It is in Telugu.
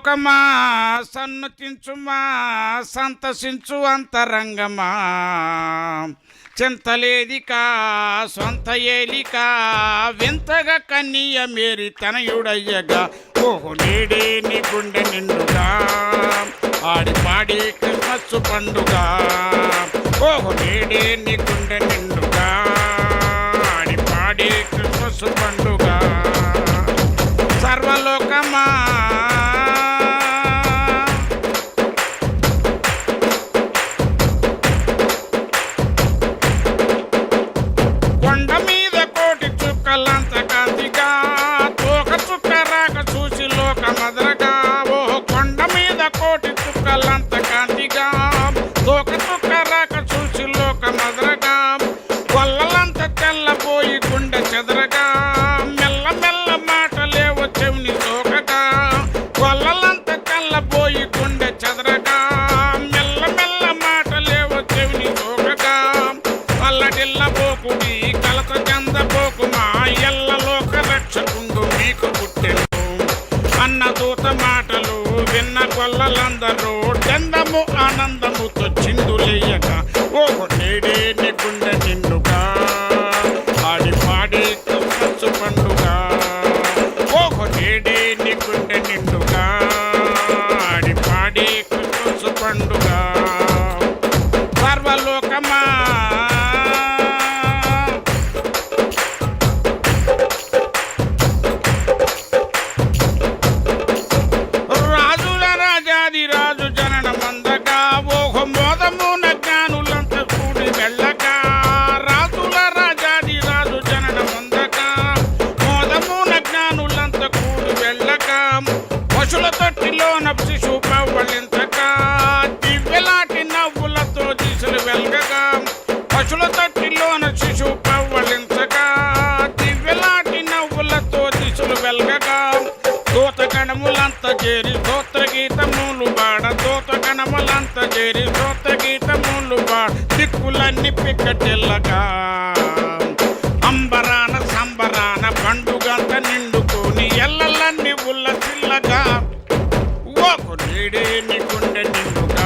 లోకమా సన్నతించుమా సంతసించు అంతరంగమా చింతలేదికా సొంత ఏలిక వింతగా కన్నీయ మేరి తనయుడయ్యగా ఓహో నేడే నీ గుండె నిండుగా ఆడి పాడి క్రిస్మస్ పండుగ ఓహో నేడే నీ గుండె నిండుగా ఆడి పాడి క్రిస్మస్ పండుగ సర్వలోకమా కొండ మీద కోటి చుక్కలంత కాంతిగా తోక చుక్క రాక చూసి లోకమదరగా ఓహో కొండ మీద కోటి చుక్కలంత కాంతిగా తోక చుక్క రాక చూసి లోకమదరగా కొల్లలంత తెల్లబోయి గుండె చెదరగా మెల్ల మెల్ల మాటలేవో చెవిని సోకగా కొల్లలంత తెల్లబోయి గుండె చెదరగా మెల్ల మెల్ల మాటలేవో చెవిని సోకగా పల్లడిల్ల పోకుడి కలత చందపోకుమా ఎల్లలోక రక్షకుండు మీకు పుట్టెను అన్న దూత మాటలు విన్న కొల్లలందరూ చందము ఆనందముతో చిందులేయగా ఓహో నేడే నీ గుండె నిండుగా ఆడి పాడి క్రిస్మస్ పండుగ ఓహో నేడే నీ గుండె నిండుగా ఆడి పాడి క్రిస్మస్ పండుగ సర్వలోకమా రాజుల రాజాది రాజు జనన మందగా ఓహో మోదమున జ్ఞానులంత కూడి వెళ్ళగా రాజుల రాజాది రాజు జనన మందగా మోదమున జ్ఞానులంత కూడి వెళ్ళగా పశుల తొట్టిలోన శిశువు పవ్వళించగా దివ్యలాంటి నవ్వులతో దిశలు వెల్గగా పశుల తొట్టిలోన శిశువు పవ్వళించగా దివ్యలాంటి నవ్వులతో దిశలు వెల్గగా దూత గణములంత చేరి స్తోత్ర గీతములు బాడ దూత గణములంత చేరి స్తోత్ర గీతములు బాడ దిక్కులన్నీ పిక్కటిల్లగా అంబరాన సంబరాన పండుగంత నిండుకొని ఎల్లలన్నీ ఉల్లసిల్లగా ఓకు నేడే నీ గుండె నిండుగా